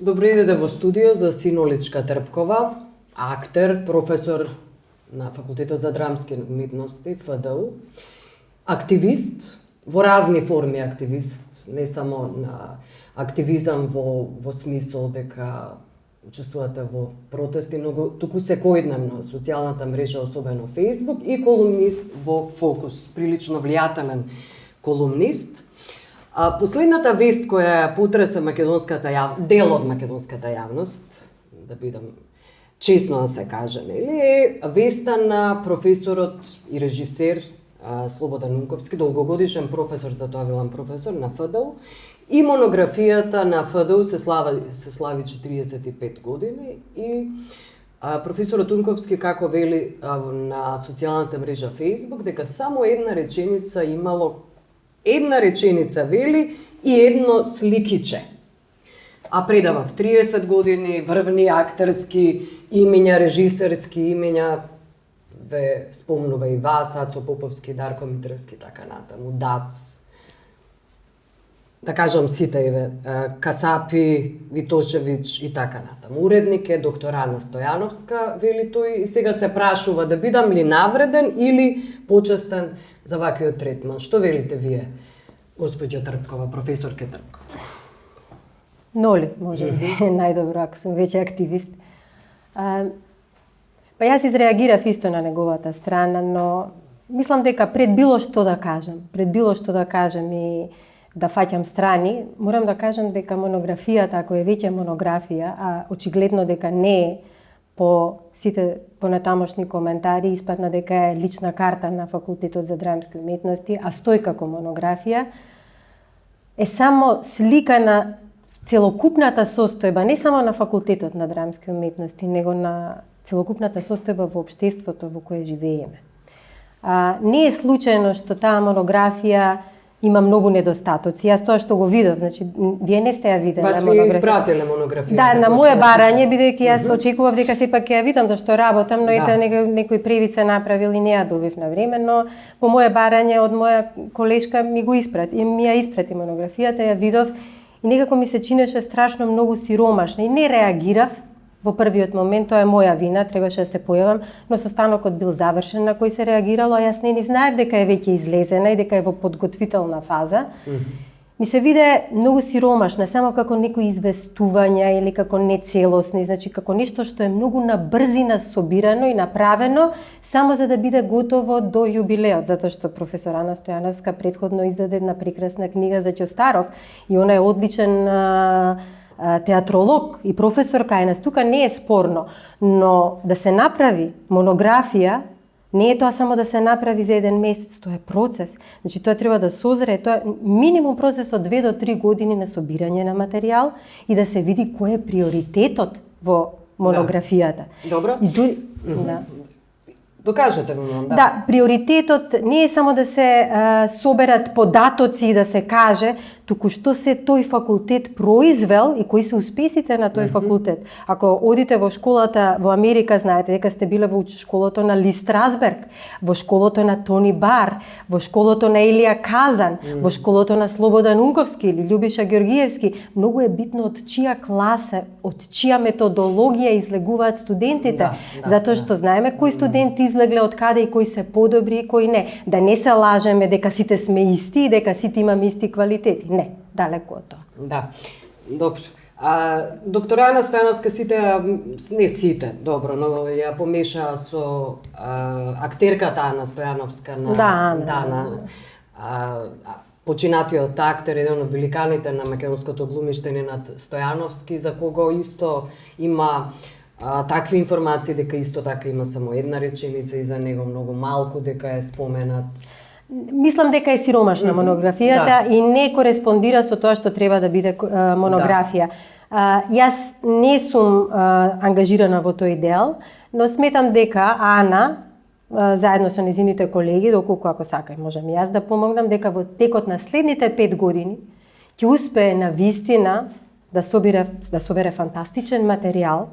Добре дојде во студио за Синоличка Трпкова, актер, професор на Факултетот за драмски уметности, ФДУ, активист, во разни форми активист, не само на активизам во смисол дека учествувате во протести, но туку секојдневно социјалната мрежа, особено Facebook, и колумнист во Фокус, прилично влијателен колумнист. Последната вест која потреса македонската дел од македонската јавност, да бидам честно да се каже, нели, е веста на професорот и режисер Слободан Унковски, долгогодишен професор, затоа професор на ФДУ, и монографијата на ФДУ се слави 45 години и професорот Унковски како вели на социјалната мрежа Facebook дека само една реченица имало, една реченица вели и едно сликиче. А предава в 30 години врвни актерски имења, режисерски имења, ве спомнува и вас, Ацо Поповски, Дарко Митревски, така натаму, Дац, да кажам сите, Касапи, Витошевич и така натаму. Уредник е доктор Ана Стојановска, вели тој, и сега се прашува да бидам ли навреден или почестен за ваквиот третман. Што велите вие, госпоѓа Трпкова, професорке Трпкова? Ноли, може би, најдобро, ако сум веќе активист. Па јас изреагирав исто на неговата страна, но мислам дека пред било што да кажам и да фаќам страни, морам да кажам дека монографијата, ако е веќе монографија, а очигледно дека не е по сите понатамошни коментари, испадна дека е лична карта на Факултетот за драмски уметности, а стои како монографија, е само слика на целокупната состојба, не само на Факултетот на драмски уметности, него на целокупната состојба во општеството во кое живееме. Не е случајно што таа монографија има многу недостатоци. Јас тоа што го видов, значи, вие не сте ја виделе монографија. Вас ви испратиле монографија. Да, на моје барање, бидејќи јас очекував дека сепак ќе ја видам зашто работам, но ете некој превид се направил и не ја добив на време, но по моје барање од моја колешка ми ја испрати монографијата, ја видов и некако ми се чинеше страшно многу сиромашна и не реагирав во првиот момент, тоа е моја вина, требаше да се појавам, но состанокот бил завршен на кој се реагирало, а јас не знаев дека е веќе излезена и дека е во подготвителна фаза. Ми се виде многу сиромашна, само како некои известувања или како нецелосни, значи како нешто што е многу на брзина собирано и направено само за да биде готово до јубилеот, затоа што професор Ана Стојановска претходно издаде една прекрасна книга за Ќостаров и она е одличен театролог и професор кај нас, тука не е спорно, но да се направи монографија, не е тоа само да се направи за еден месец, тоа е процес. Значи тоа треба да созре, тоа е минимум процес од 2 до 3 години на собирање на материјал и да се види кој е приоритетот во монографијата. Добро. И дури, Докажете му, да. Да, приоритетот не е само да се соберат податоци и да се каже туку што се тој факултет произвел и кои се успесите на тој факултет. Ако одите во школата во Америка, знаете дека сте биле во школото на Ли Страсберг, во школото на Тони Бар, во школото на Илија Казан, во школото на Слободан Унковски или Љубиша Ѓоргиевски, многу е битно од чија класа, од чија методологија излегуваат студентите, затоа што знаеме кои студенти излегле од каде и кои се подобри и кои не. Да не се лажеме дека сите сме исти и дека сите имаме исти квалитети. Не, далеко од тоа. Да, добро. Доктор Ана Стојановска не сите, добро, но ја помеша со актерката Ана Стојановска на починатиот актер, еден од великаните на македонското глумиште Ненад Стојановски, за кого исто има такви информации дека исто така има само една реченица и за него многу малку дека е споменат. Мислам дека е сиромашна монографијата и не кореспондира со тоа што треба да биде монографија. Јас не сум ангажирана во тој дел, но сметам дека Ана, заедно со незините колеги, доколку ако сакам можам јас да помогнам, дека во текот на следните 5 години ќе успее на вистина да собере фантастичен материјал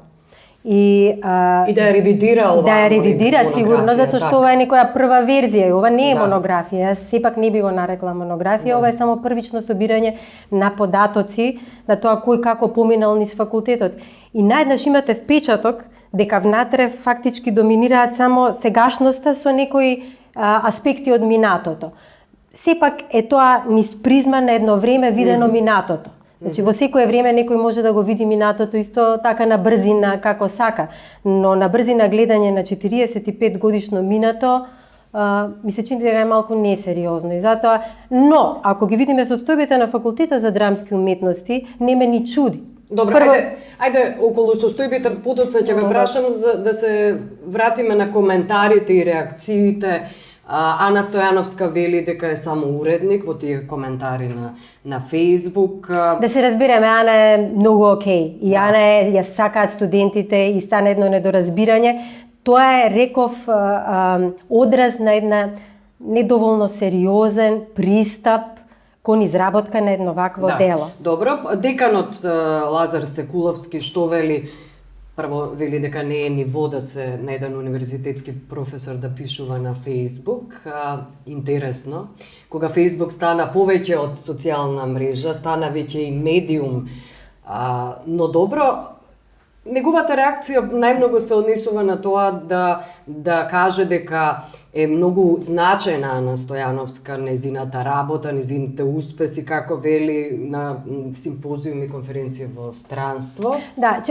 И да ја ревидира ова. Да ја ревидира сигурно, затоа што ова е некоја прва верзија и ова не е монографија. Јас сепак не би го нарекла монографија, ова е само првично собирање на податоци на тоа кој како поминал низ факултетот. И наеднаш имате впечаток дека внатре фактички доминираат само сегашноста со некои аспекти од минатото. Сепак е тоа низ призма на едно време видено минатото. Значи, во секое време некој може да го види минатото исто така на брзина како сака, но на брзина гледање на 45 годишно минато, ми се чини дека е малку несериозно и затоа, но ако ги видиме состојбите на факултетот за драмски уметности, не ме ни чуди. Добро, ајде околу состојбите подоцна ќе ве прашам за да се вратиме на коментарите и реакциите. Ана Стојановска вели дека е само уредник во тие коментари на Facebook. Да се разбереме, Ана е многу окей. И Ана ја сакаат студентите и стана едно недоразбирање. Тоа е, реков, одраз на една недоволно сериозен пристап кон изработка на едно вакво дело. Добро, деканот Лазар Секуловски што вели? Прво вели дека не е ниво да се на еден универзитетски професор да пишува на Facebook. Интересно. Кога Facebook стана повеќе од социјална мрежа, стана веќе и медиум. Но добро, неговата реакција најмногу се однесува на тоа да каже дека е многу значајна Ана Стојановска, незината работа, незините успеси, како вели на симпозиуми и конференции во странство. Да,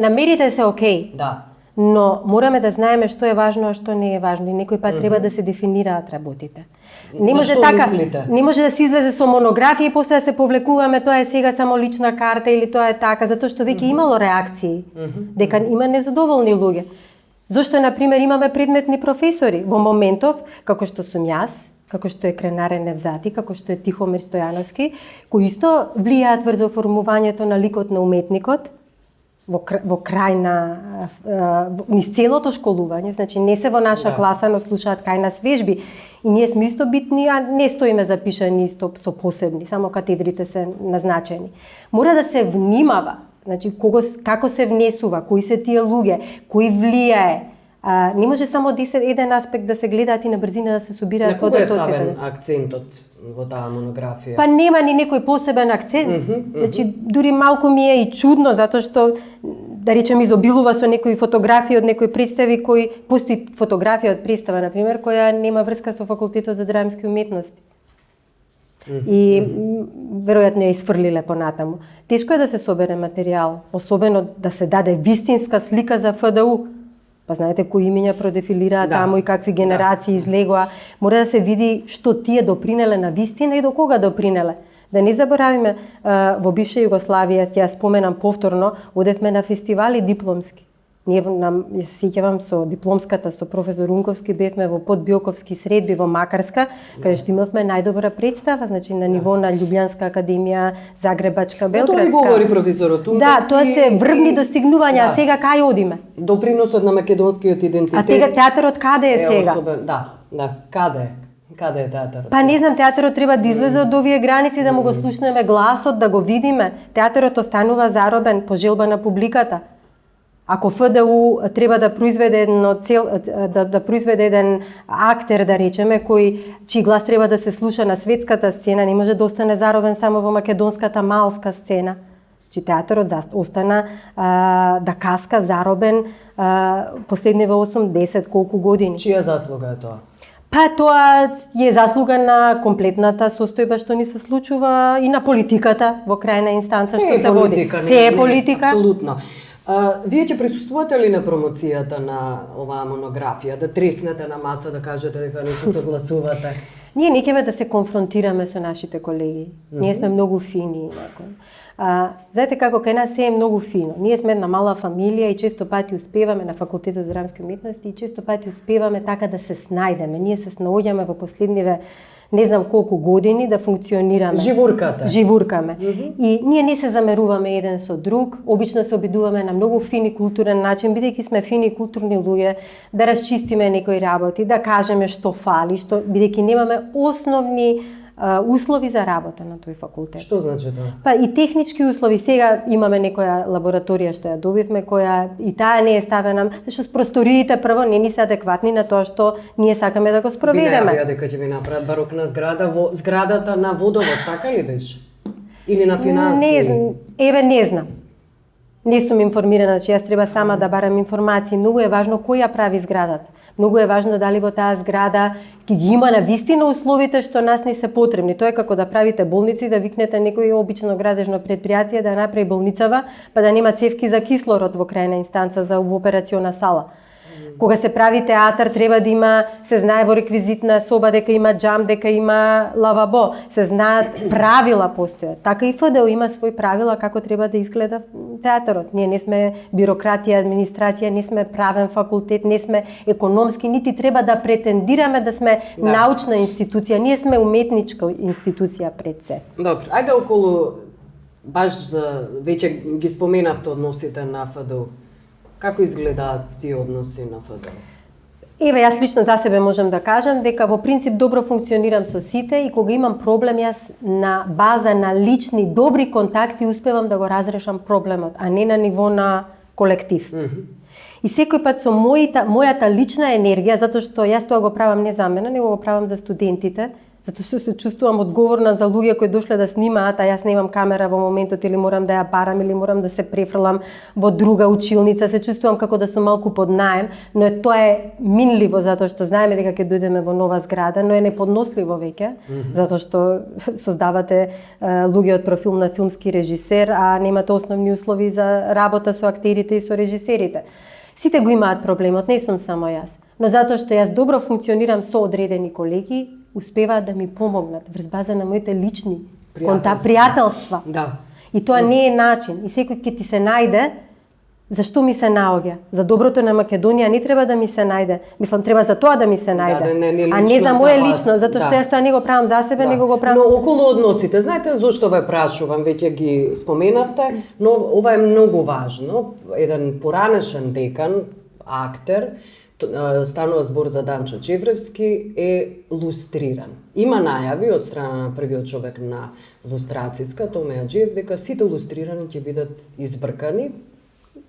намерите се окей. Да. Но мораме да знаеме што е важно, а што не е важно. И некој пат треба да се дефинираат работите. Не може така, не може да се излезе со монографија и после да се повлекуваме тоа е сега само лична карта или тоа е така, затоа што веќе имало реакции дека има незадоволни луѓе. Зошто, например, имаме предметни професори во моментов, како што сум јас, како што е Кренаре Невзати, како што е Тихомир Стојановски, кои исто влијаат врз оформувањето на ликот на уметникот во крај на низ целото школување, значи не се во наша класа, но слушаат кај нас вежби. И ние сме исто битни, а не стоиме запишани исто со посебни, само катедрите се назначени. Мора да се внимава. Значи, како се внесува, кои се тие луѓе, кои влијае. Не може само еден аспект да се гледаат и на брзина да се собираат податоците. На кога е ставен акцентот во таа монографија? Па нема ни некој посебен акцент. Значи, дури малку ми е и чудно, затоа што, да речем, изобилува со некои фотографии од некои представи кои... Постои фотографија од представа, например, која нема врска со факултетот за драмски уметности. И веројатно ја изфрлиле понатаму. Тешко е да се собере материјал, особено да се даде вистинска слика за ФДУ. Па знаете кои имиња продефилираа таму и какви генерации излегоа. Мора да се види што тие допринеле на вистина и до кога допринеле. Да не заборавиме, во бивша Југославија, ја споменам повторно, одевме на фестивали дипломски. Ние сеќавам со дипломската со професор Унковски бевме во Подбиоковски средби во Макарска, каде што имавме најдобра представа, значи на ниво на Љубљанска академија, Загребачка, Белградска. За тоа и говори професорот Унковски. Да, тоа се врвни достигнувања, а сега кај одиме? Доприносот на македонскиот идентитет. А тега театарот каде е сега? Да, каде? Каде е театарот? Па не знам, театарот треба да излезе од овие граници, да му го слушнеме гласот, да го видиме. Театарот останува заробен по желба на публиката. Ако ФДУ треба да произведе да произведе еден актер, да речеме, чиј глас треба да се слуша на светската сцена, не може да остане заробен само во македонската малска сцена. Чи театарот остана да каска заробен последниве 8-10 колку години. Чија заслуга е тоа? Па тоа е заслуга на комплетната состојба што ни се случува и на политиката во крајна инстанца што се води. Се е политика. Апсолутно. Вие ќе присуствувате ли на промоцијата на оваа монографија? Да треснете на маса, да кажете дека не се согласувате? Ние не ќе да се конфронтираме со нашите колеги. Ние сме многу фини. Знаете како, кај нас се е многу фино. Ние сме една мала фамилија и често пати успеваме на факултетот за драмски уметности и често пати успеваме така да се снајдеме. Ние се снаоѓаме во последниве не знам колку години да функционираме. Живуркаме. И ние не се замеруваме еден со друг, обично се обидуваме на многу фини културен начин, бидејќи сме фини културни луѓе, да расчистиме некои работи, да кажеме што фали, бидејќи немаме основни услови за работа на тој факултет. Што значи тоа? Па и технички услови. Сега имаме некоја лабораторија што ја добивме, која и таа не е ставена, зашто просториите прво не ни се адекватни на тоа што ние сакаме да го Ви спроведеме. најавија дека ќе ви направат барокна зграда во зградата на водовод, така ли беше? Или на финансии? Не знам. Не сум информирана, че јас треба сама да барам информации. Многу е важно кој ја прави зградата. Многу е важно дали во таа зграда ќе ги има навистина условите што нас не се потребни. Тоа е како да правите болници, да викнете некој обично градежно предпријатие да направи болницава, па да нема цевки за кислород во крајна инстанца за операциона сала. Кога се прави театар, треба да има, се знае во реквизитна соба дека има џам, дека има лавабо, се знаат правила постојат. Така и ФДУ има свои правила како треба да изгледа театарот. Ние не сме бирократија, администрација, не сме правен факултет, не сме економски, нити треба да претендираме да сме научна институција. Ние сме уметничка институција пред се. Добро, ајде околу баш за веќе ги споменавте односите на ФДУ. Како изгледаат тие односи на ФДУ? Еве, јас лично за себе можам да кажам дека во принцип добро функционирам со сите и кога имам проблем, јас на база на лични добри контакти успевам да го разрешам проблемот, а не на ниво на колектив. И секој пат со мојата лична енергија, затоа што јас тоа го правам не за мене, него го правам за студентите, затоа што се чувствувам одговорна за луѓе кои дошле да снимаат, а јас немам камера во моментот или морам да ја барам или морам да се префрлам во друга училница, се чувствувам како да сум малку под наем, но тоа е минливо затоа што знаеме дека ќе дојдеме во нова зграда, но е неподносливо веќе, затоа што создавате луѓе од профил на филмски режисер, а немате основни услови за работа со актерите и со режисерите. Сите го имаат проблемот, не сум само јас, но затоа што јас добро функционирам со одредени колеги, успеваат да ми помогнат врз база на моите лични пријателства. Да. И тоа не е начин. И секој ќе ти се најде, зашто ми се наоѓа? За доброто на Македонија не треба да ми се најде. Мислам, треба за тоа да ми се најде. Да, а не за мое лично, затоа што јас тоа не го правам за себе, него го правам. Но околу односите, знаете зошто ве прашувам, веќе ги споменавте, но ова е многу важно. Еден поранешен декан, актер, станува збор за Данчо Чевревски, е лустриран. Има најави од страна на првиот човек на лустрацијска, Томе Аџиев, дека сите лустрирани ќе бидат избркани.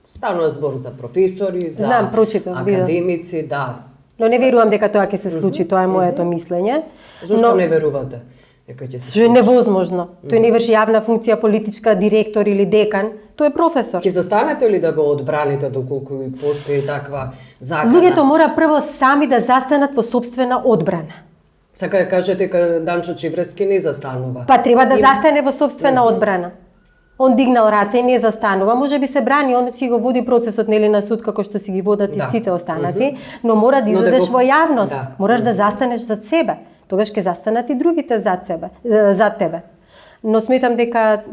Станува збор за професори, за академици, да. Но не верувам дека тоа ќе се случи, тоа е моето мислење. Зошто не верувате дека ќе се случи? Што е невозможно. Тој не врши јавна функција, политичка директор или декан. Тој е професор. Ќе застанете ли да го одбраните доколку постои таква закана? Луѓето мора прво сами да застанат во сопствена одбрана. Сака да кажете дека Данчо Чевревски не застанува. Па треба да застане во сопствена одбрана. Он дигнал раце и не застанува, може би се брани, он си го води процесот нели на суд како што си ги водат и сите останати, но мора да излезеш во јавност, мораш да застанеш зад себе. Тогаш ќе застанат и другите зад тебе. Но сметам дека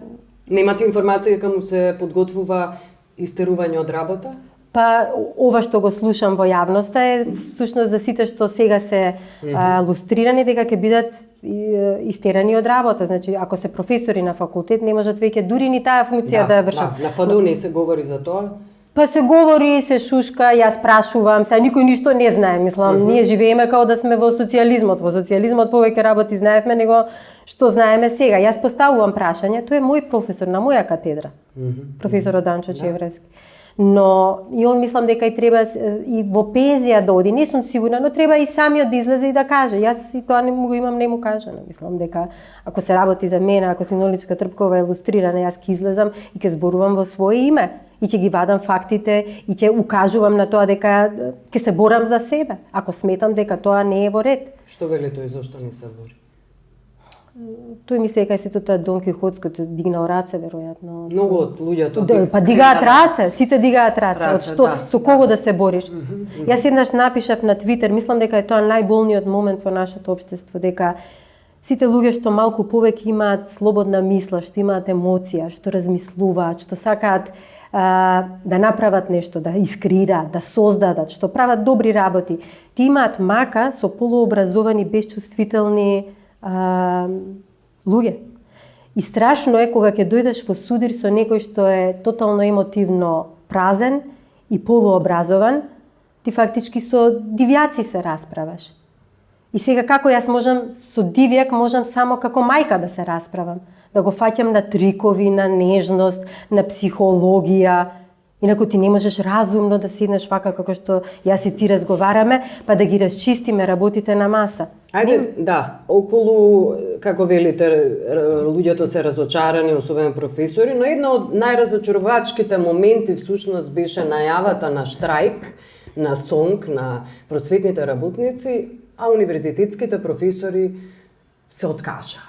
немате информација дека му се подготвува истерување од работа? Па ова што го слушам во јавноста е всушност за сите што сега се лустрирани дека ќе бидат истерани од работа. Значи ако се професори на факултет не можат веќе дури ни таа функција да ја вршат. На ФДУ не се говори за тоа. Па се говори, се шушка, јас прашувам, сега никој ништо не знае, мислам, ние живееме како да сме во социјализмот. Во социјализмот повеќе работи знаевме него што знаеме сега. Јас поставувам прашање, тој е мој професор на моја катедра. Професорот Данчо Чевревски. Но и он мислам дека и треба и во пензија да оди, не сум сигурна, но треба и самиот да излезе и да каже. Јас и тоа не го имам, не му кажано. Мислам дека ако се работи за мене, ако Синоличка Трпкова е илустрирана, јас ќе излезам и ќе зборувам во свое име и ќе ги вадам фактите и ќе укажувам на тоа дека ќе се борам за себе, ако сметам дека тоа не е во ред. Што вели тој, зошто не се бори? Тој мисли дека сето тоа Дон Кихотското дигнал раце веројатно. Многу од луѓето па дигаат раце, сите дигаат раце. Од што со кого да се бориш? Јас еднаш напишав на Твитер, мислам дека е тоа најболниот момент во нашето општество, дека сите луѓе што малку повеќе имаат слободна мисла, што имаат емоција, што размислуваат, што сакаат да направат нешто, да искреираат, да создадат, што прават добри работи, ти имаат мака со полуобразовани, безчувствителни луѓе. И страшно е кога ќе дојдеш во судир со некој што е тотално емотивно празен и полуобразован, ти фактички со дивјаци се расправаш. И сега како јас можам со Дивјак можам само како мајка да се расправам, да го фаќам на трикови, на нежност, на психологија. Инаку ти не можеш разумно да седнеш вака како што јас и ти разговараме, па да ги расчистиме работите на маса. Ајде, да, околу, како велите, луѓето се разочарани, особено професори, но една од најразочарувачките моменти всушност беше најавата на штрајк, на сонг, на просветните работници, а универзитетските професори се откажаа.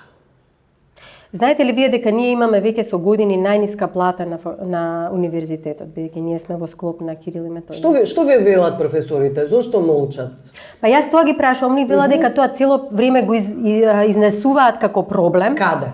Знаете ли вие дека ние имаме веќе со години најниска плата на универзитетот, бидејќи ние сме во склоп на Кирил и Методиј? Што ви велат професорите? Зошто молчат? Па јас тоа ги прашувам, они велат дека тоа цело време го изнесуваат како проблем. Каде?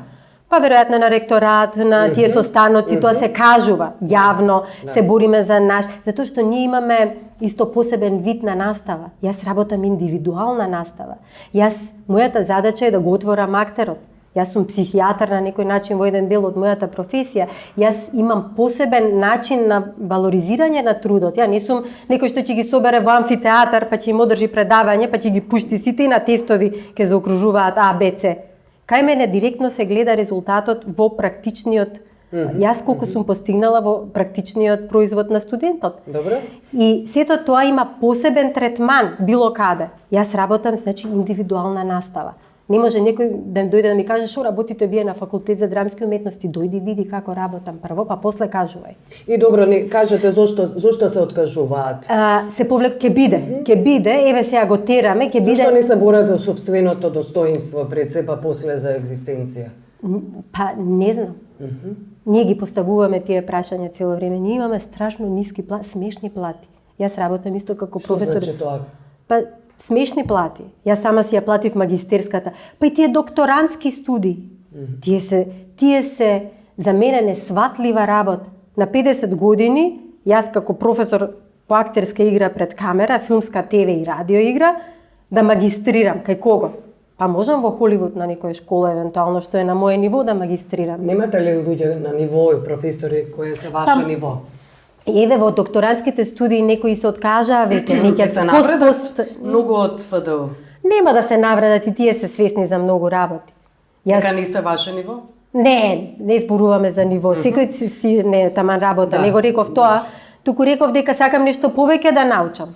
Па веројатно на ректорат, на тие состаноци, тоа се кажува јавно, се бориме за наш, затоа што ние имаме исто посебен вид на настава. Јас работам индивидуална настава. Мојата задача е да го отворам актерот. Јас сум психијатар на некој начин во еден дел од мојата професија. Јас имам посебен начин на валоризирање на трудот. Ја не сум некој што ќе ги собере во амфитеатар, па ќе им одржи предавање, па ќе ги пушти сите и на тестови ќе заокружуваат А, Б, С. Кај мене директно се гледа резултатот во практичниот. Јас колку сум постигнала во практичниот производ на студентот. Добро. И сето тоа има посебен третман било каде. Јас работам, значи, индивидуална настава. Не може некој да дојде да ми каже што работите вие на факултет за драмски уметности, дојди види како работам прво, па после кажувај. И добро, не кажете зошто се откажуваат? Се повлек ќе биде, еве сега го тераме, ќе биде. Зошто не се борат за сопственото достоинство пред се, па после за екзистенција? Па не знам. Ние ги поставуваме тие прашања цело време. Ние имаме страшно ниски плати, смешни плати. Јас работам исто како професор. Што значи тоа? Па смешни плати. Јас сама си ја платив магистерската. Па и тие докторантски студии. Тие се за мене несватлива работа. На 50 години, јас како професор по актерска игра пред камера, филмска ТВ и радио игра, да магистрирам. Кај кого? Па можам во Холивуд на некоја школа, евентуално, што е на моје ниво, да магистрирам. Немате ли луѓе на ниво и професори кои се ваше ниво? Еве во докторантските студии некои се откажаа веќе, некои се навредат многу од ФДУ. Нема да се навредат и тие се свесни за многу работи. Дека не се ваше ниво? Не зборуваме за ниво. Секој си не таман работа, не го реков тоа, туку реков дека сакам нешто повеќе да научам.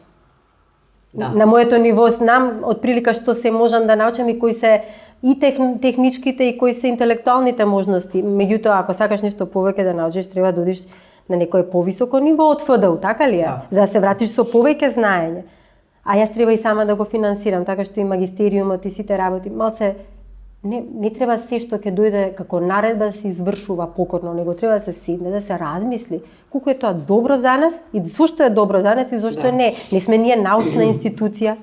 На моето ниво знам отприлика што се можам да научам и кои се и техничките и кои се интелектуалните можности. Меѓутоа, ако сакаш нешто повеќе да научиш, треба да одиш на некое повисоко ниво од ФДУ, така ли е? За да се вратиш со повеќе знаење. А јас треба и сама да го финансирам, така што и магистериумот и сите работи. Малце не треба се што ќе дојде како наредба да се извршува покорно, него треба да се седне, да се размисли колку е тоа добро за нас и зошто е добро за нас и зошто не. Не сме ние научна институција.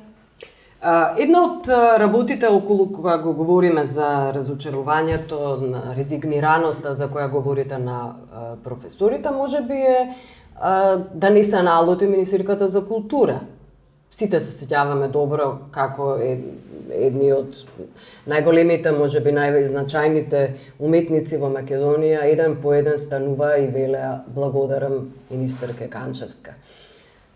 Една од работите околу кога го говориме за разочарувањето, на резигнираноста за која говорите на професорите, можеби е да не се налути Министерката за култура. Сите се сеќаваме добро како едни од најголемите, можеби најзначајните уметници во Македонија, еден по еден станува и велеа благодарам министерке Канчевска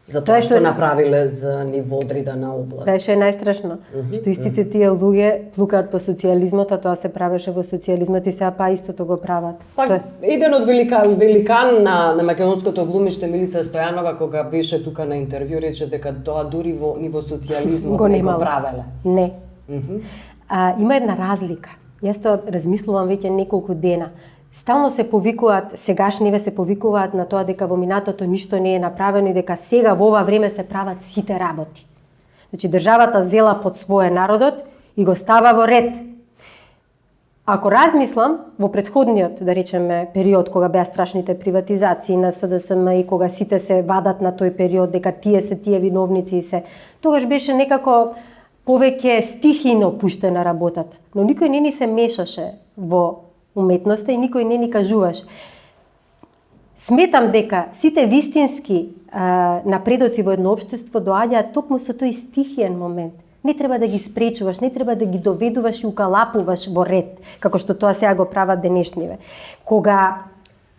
за тоа што направиле за ниво одредена област. Знаеш што е најстрашно? Што истите тие луѓе плукаат по социјализмот, а тоа се правеше во социјализмот и сега па истото го прават. Еден од великан на македонското глумиште Милица Стојанова, кога беше тука на интервју, рече дека тоа дури во ниво социјализмот не го правеле. Не. Има една разлика. Јас тоа размислувам веќе неколку дена. Стално се повикуваат, сегашниве се повикуваат на тоа дека во минатото ништо не е направено и дека сега во ова време се прават сите работи. Значи државата зела под своје народот и го става во ред. Ако размислам во претходниот, да речеме, период кога беа страшните приватизации на СДСМ и кога сите се вадат на тој период дека тие се тие виновници и се, тогаш беше некако повеќе стихино пуштена работата, но никој не ни се мешаше во уметноста и никој не ни кажуваше. Сметам дека сите вистински напредоци во едно општество доаѓаат токму со тој стихиен момент. Не треба да ги спречуваш, не треба да ги доведуваш и укалапуваш во ред, како што тоа сега го прават денешниве. Кога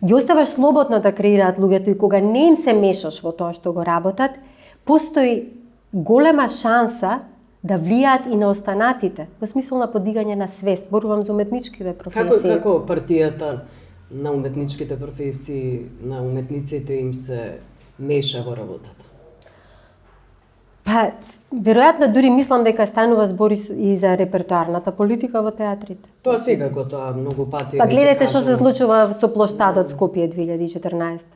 ги оставаш слободно да креираат луѓето и кога не им се мешаш во тоа што го работат, постои голема шанса да влијаат и на останатите, во смисол на подигање на свест. Зборувам за уметничкиве професии. Како партијата на уметничките професии, на уметниците им се меша во работата? Па, веројатно дури мислам дека станува збор и за репертуарната политика во театрите. Тоа секако, тоа многу пати. Па гледате што се случува со плоштадот Скопје 2014,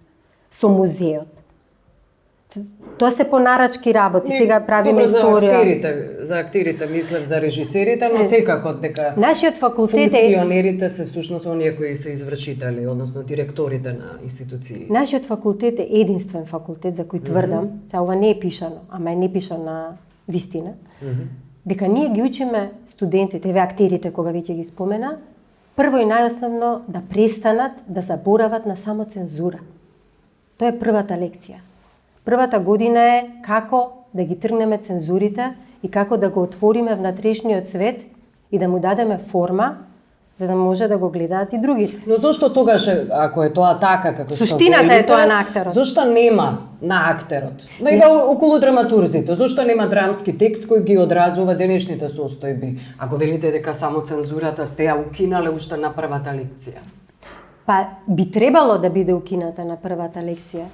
со музеот. Тоа се понарачки работи, сега правиме историја. За актерите мислев, за режисерите, но секако дека нашиот факултет функционерите се всушност оние кои се извршители, односно директорите на институции. Нашиот факултет е единствен факултет за кој тврдам, ова не е пишано, ама е не пишано на вистина, дека ние ги учиме студентите, еве актерите кога веќе ги спомена, прво и најосновно да престанат да заборават на самоцензура. Тоа е првата лекција. Првата година е како да ги тргнеме цензурите и како да го отвориме внатрешниот свет и да му дадеме форма за да може да го гледаат и другите. Но зошто тогаш, ако е тоа така како што суштината е тоа на актерот. Зошто нема на актерот? Да има околу драматурзите. Зошто нема драмски текст кој ги одразува денешните состојби? Ако велите дека само цензурата сте ја укинале уште на првата лекција. Па би требало да биде укината на првата лекција.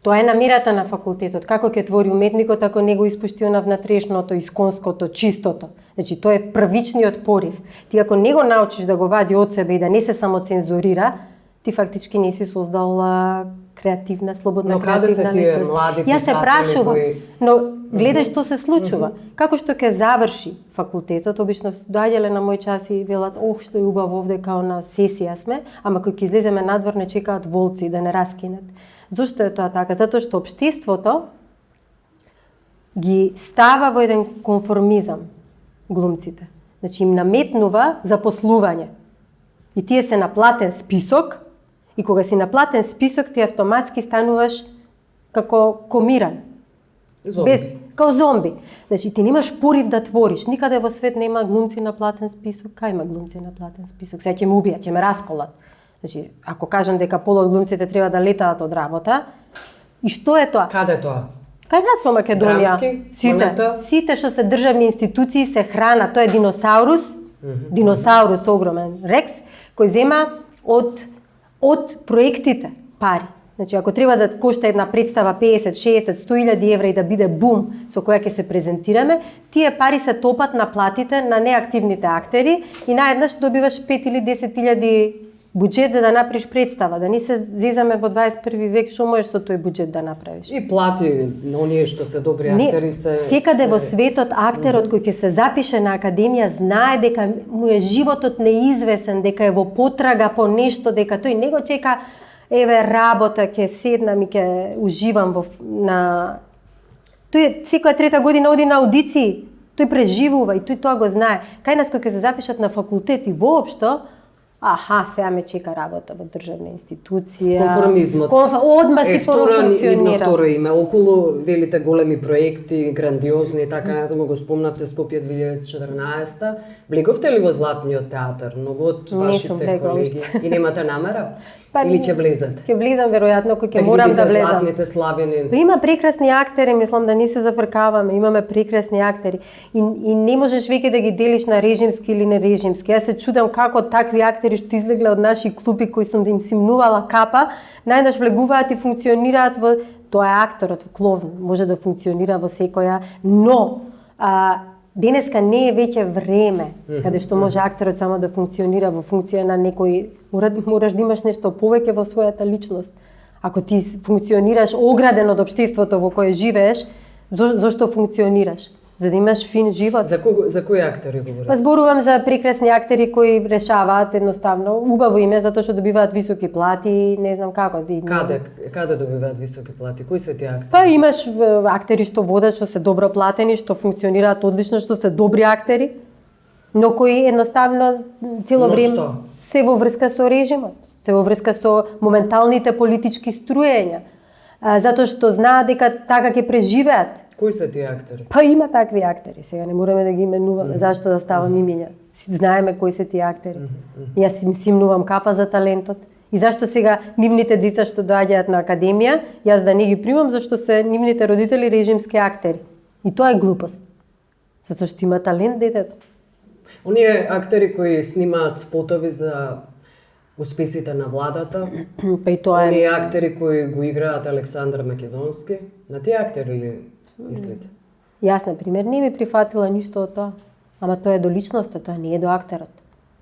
Тоа е намерата на факултетот. Како ќе твори уметникот ако не го испушти на внатрешното, исконското, чистото. Значи, тоа е првичниот порив. Ти ако не го научиш да го вади од себе и да не се самоцензурира, ти фактички не си создал креативна, слободна креативна личност. Но каде се тие млади писатели? Јас се прашувам, но гледај што се случува. Како што ќе заврши факултетот, обично доаѓале на мој час и велат, што е убаво овде као на сесија сме, ама кога ќе излеземе надвор не чекаат волци да не раскинат. Зошто е тоа така? Затоа што општеството ги става во еден конформизам глумците. Значи им наметнува запослување. И тие се на платен список и кога си на платен список ти автоматски стануваш како комиран. Зомби. Као зомби. Значи ти немаш порив да твориш. Никаде во свет нема глумци на платен список. Кај има глумци на платен список? Сега ќе ме убијат, ќе ме расколат. Значи, ако кажам дека пол од глумците треба да летаат од работа, и што е тоа? Каде е тоа? Кај нас во Македонија. Драмски, сите што се државни институции се храна, тоа е диносаурус, диносаурус огромен, рекс, кој зема од проектите пари. Значи, ако треба да кошта една представа 50, 60, 100.000 евра и да биде бум со која ќе се презентираме, тие пари се топат на платите на неактивните актери и наеднаш добиваш 5 или 10.000 буџет за да направиш представа, да не се зезаме во 21 век, што можеш со тој буџет да направиш. И плати на оние што се добри актери се... Секаде во светот актерот кој ќе се запише на академија знае дека му е животот неизвесен, дека е во потрага по нешто, дека тој не го чека еве работа, ќе седнам и ќе уживам на... Тој секоја трета година оди на аудиции, тој преживува и тој тоа го знае. Кај нас кој ќе се запишат на факултет и воопшто, сега ме чека работа во државна институција. Конформизмот. Одма си функционира. Второ име, околу велите големи проекти, грандиозни, така натаму го спомнавте Скопје 2014. Влеговте ли во Златниот театар? Многу од вашите колеги и немате намера? Или ќе влезете? Ќе влезам веројатно кој ќе морам да влезам. Златните славени. Има прекрасни актери, мислам да не се зафркаваме, имаме прекрасни актери и не можеш веќе да ги делиш на режимски или не режимски. Јас се чудам како такви актери што излегле од наши клуби кои сум им симнувала капа, најдаш влегуваат и функционираат во тоа е акторот кловн, може да функционира во секоја, но денеска не е веќе време каде што може актерот само да функционира во функција на некој, мораш да имаш нешто повеќе во својата личност. Ако ти функционираш ограден од општеството во кое живееш, зошто функционираш? За да имаш фин живот. За кои актери говорите? Па зборувам за прекрасни актери кои решаваат едноставно убаво име затоа што добиваат високи плати, не знам како. Каде добиваат високи плати? Кои се тие актери? Па имаш актери што водат, што се добро платени, што функционираат одлично, што се добри актери, но кои едноставно цело време се во врска со режимот, се во врска со моменталните политички струења, затоа што знаат дека така ќе преживеат. Кои се тие актери? Па има такви актери, сега не мораме да ги именуваме, зашто да ставам имиња. Знаеме кои се тие актери. Јас им симнувам капа за талентот. И зашто сега нивните деца што доаѓаат на академија, јас да не ги примам, зашто се нивните родители режимски актери. И тоа е глупост. Затоа што има талент детето. Оние актери кои снимаат спотови за успесите на владата, Па и тоа оние е актери кои го играат Александар Македонски, на тие актери ли мислите? Јас, например, не ми прифатила ништо од тоа. Ама тоа е до личноста, тоа не е до актерот.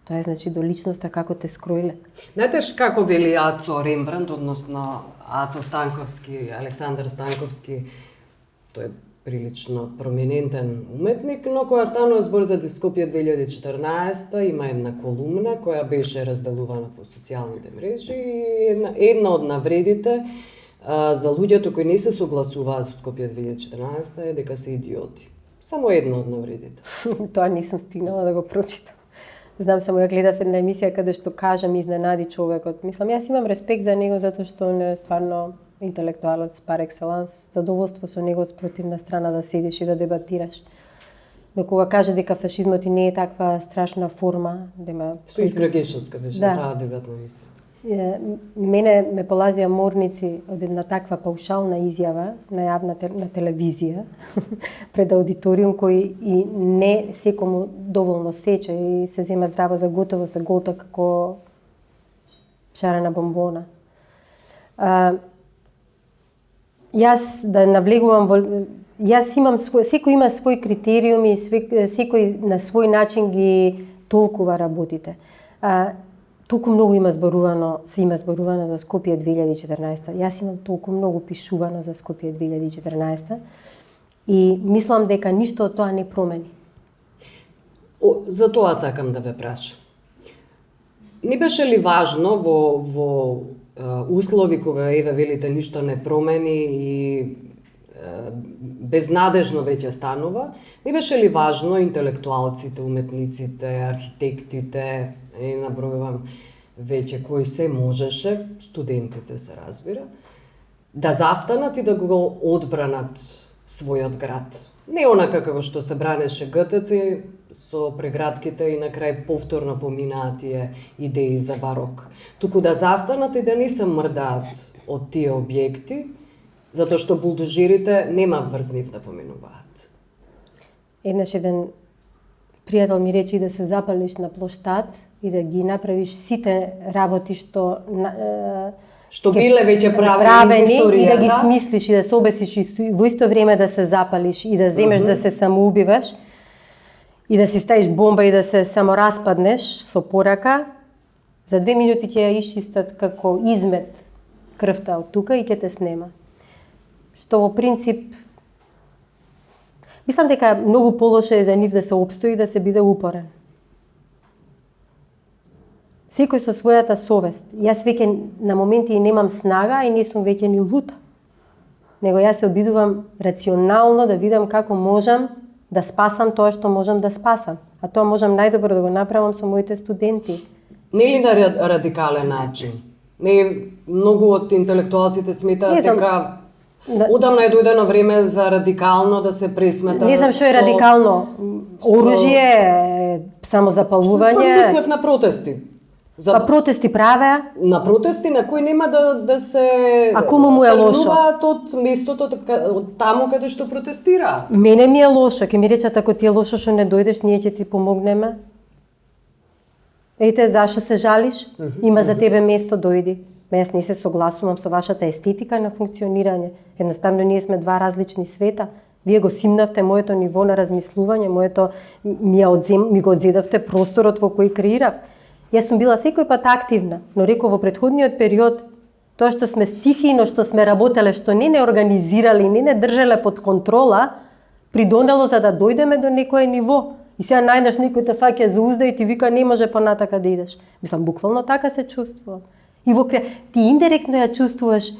Тоа е значи до личноста како те скроиле. Знаете како вели Ацо Рембрандт, односно Ацо Станковски, Александар Станковски, тој е прилично проминентен уметник, но кога станува збор за Скопје 2014, има една колумна која беше разделувана по социјалните мрежи и една од навредите за луѓето кои не се согласуваат со Скопје 2014 е дека се идиоти. Само една од навредите. Тоа не сум стигнала да го прочитам. Знам само ја гледав една емисија каде што кажа ми изненади човекот. Мислам, јас имам респект за него затоа што он е стварно интелектуалец пар екселанс. Задоволство со него од спротивна страна да седиш и да дебатираш. Но кога каже дека фашизмот и не е таква страшна форма, дема Соис Грагешовска беше таа дебатна емисија. Мене ме полазија морници од една таква паушална изјава на јавна на телевизија пред аудиториум кој и не секому доволно сече и се зема здраво за готово, се голта како шарена бомбона. Јас да навлегувам во... Јас имам секој има свој критериуми, секој на свој начин ги толкува работите. Толку многу има зборувано за Скопје 2014. Јас имам толку многу пишувано за Скопје 2014 и мислам дека ништо од тоа не промени. За тоа сакам да ве прашам. Не беше ли важно во услови кога еве велите ништо не промени и безнадежно веќе станува, не беше ли важно интелектуалците, уметниците, архитектите, не набројувам веќе кои се можеше, студентите се разбира, да застанат и да го одбранат својот град. Не онака како што се бранеше ГТЦ со преградките и на крај повторно поминаат тие идеи за барок. Туку да застанат и да не се мрдаат од тие објекти, затоа што булдожирите нема врз нив да поминуваат. Еднаш еден пријател ми рече да се запалиш на плоштад и да ги направиш сите работи што биле веќе правени из историјата, и да ги смислиш и да се обесиш и во исто време да се запалиш и да земеш да се самоубиваш и да си ставиш бомба и да се самораспаднеш со порака, за 2 минути ќе ја исчистат како измет крвта од тука и ќе те снема. Што во принцип мислам дека многу полошо е за нив да се опстои и да се биде упорен. Секој со својата совест. Јас веќе на моменти немам снага и не сум веќе ни лута. Него јас се обидувам рационално да видам како можам да спасам тоа што можам да спасам. А тоа можам најдобро да го направам со моите студенти. Не ли на радикален начин? Не многу од интелектуалците сметаат дека одамна е дојдено време за радикално да се пресмета. Не знам што е радикално. Оружје, самозапалување. Мислев на протести. Па протести правеа? На протести на кои нема да се... А кому му е лошо? Од местото од таму каде што протестираат. Мене ми е лошо, ќе ми речат ако ти е лошо што не дојдеш, ние ќе ти помогнеме. Ејте, зашо се жалиш? Има за тебе место, дојди. Јас не се согласувам со вашата естетика на функционирање. Едноставно ние сме два различни света. Вие го симнавте моето ниво на размислување, ми го одзедавте просторот во кој креирав. Јас сум била секој пат активна, но реков во претходниот период, тоа што сме стихино, што сме работеле, што не организирали, не држеле под контрола, придонело за да дојдеме до некое ниво. И сега најдеш некој те фаќа за узда и ти вика не може понатака да идеш. Мислам, буквално така се чувствувам. И ти индиректно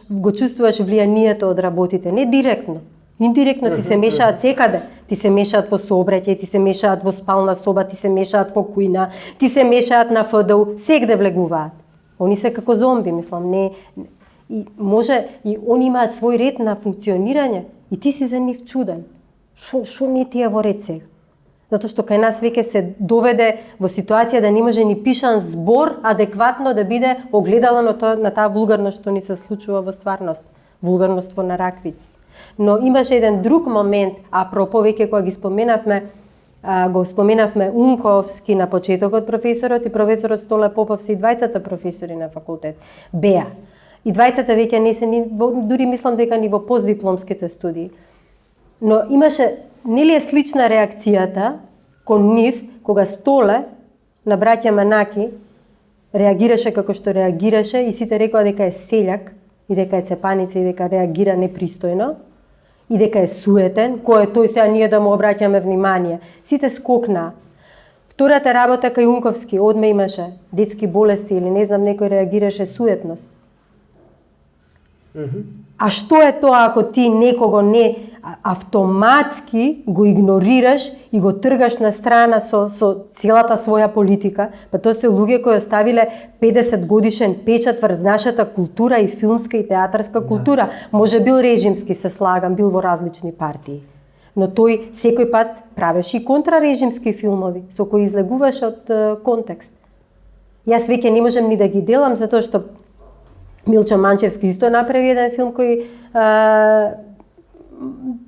го чувствуваш влијанието од работите, не директно. Индиректно ти се мешаат секаде. Ти се мешаат во сообраќај, ти се мешаат во спална соба, ти се мешаат во кујна, ти се мешаат на ФДУ, сегде влегуваат. Они се како зомби, мислам, не. И они имаат свој ред на функционирање и ти си за нив чуден. Шо не ти е во ред сега? Затоа што кај нас веќе се доведе во ситуација да не може ни пишан збор адекватно да биде огледало на таа вулгарност што ни се случува во стварност, вулгарност во нараквици. Но имаше еден друг момент, апропо веќе кога ги споменавме, Го споменавме Унковски на почетокот професорот и професорот Столе Попов се и двајцата професори на факултет. Беа. И двајцата веќе не се дури мислам дека ни во постдипломските студии. Но имаше нели е слична реакцијата кон нив кога Столе на браќа Манаки реагираше како што реагираше и сите рекоа дека е селјак и дека е цепаница и дека реагира непристојно и дека е суетен, кој е тој сега ние да му обраќаме внимание. Сите скокнаа. Втората работа кај Унковски одме имаше детски болести или не знам некој реагираше суетност. А што е тоа ако ти некого не автоматски го игнорираш и го тргаш на страна со целата своја политика? Па тоа се луѓе кои оставиле 50 годишен печат врз нашата култура и филмска и театарска култура. Може бил режимски, се слагам, бил во различни партии. Но тој секој пат правеше и контрарежимски филмови со кои излегуваше од контекст. Јас веќе не можем ни да ги делам затоа што Милчо Манчевски исто направи еден филм кој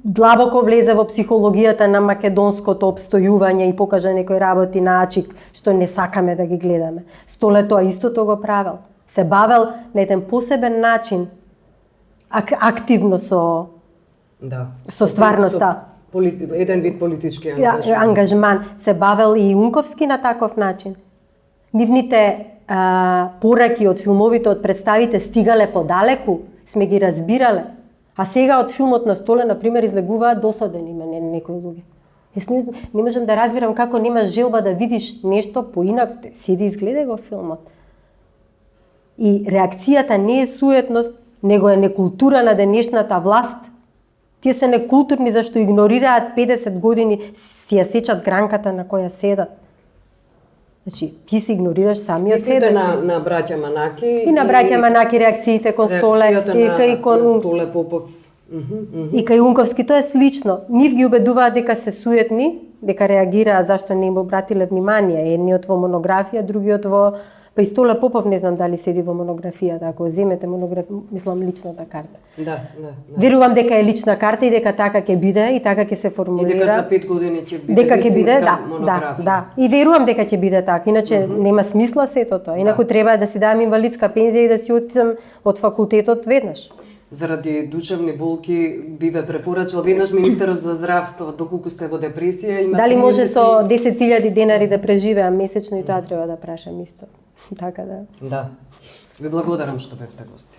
длабоко влезе во психологијата на македонското опстојување и покажа некои работи на Ачик што не сакаме да ги гледаме. Столе тоа истото го правел. Се бавел на еден посебен начин, активно со стварноста. Еден вид политички ангажман. Се бавел и Унковски на таков начин. Нивните пораки од филмовите, од представите стигале подалеку, сме ги разбирале. А сега од филмот на Столе, например, излегуваат досадени некои луѓе. Јас не можам да разбирам како немаш желба да видиш нешто поинак, седи изгледај го филмот. И реакцијата не е суетност, него е некултура на денешната власт. Тие се некултурни зашто игнорираат 50 години, си ја сечат гранката на која седат. Значи, ти се игнорираш самиот себе си. На браќа Манаки. И на браќа Манаки реакциите кон Столе. И кај кон Столе Попов. И кај Унковски тоа е слично. Нив ги убедуваат дека се суетни, дека реагираат зашто не им обратиле внимание. Едниот во монографија, другиот во... Па и Столе Попов не знам дали седи во монографијата, ако земете мислам личната карта. Да. Верувам дека е лична карта и дека така ќе биде и така ќе се формулира. И дека за 5 години ќе биде дека ќе биде, монографија. Да. И верувам дека ќе биде така, иначе нема смисла сето тоа. Инаку треба да си давам инвалидска пензија и да си отидам од факултетот веднаш. Заради душевни болки би ве препорачал веднаш министерот за здравство, доколку сте во депресија, имате дали може со 10.000 денари да преживеам месечно и тоа треба да прашам исто. Така да. Да. Ви благодарам што бевте гости.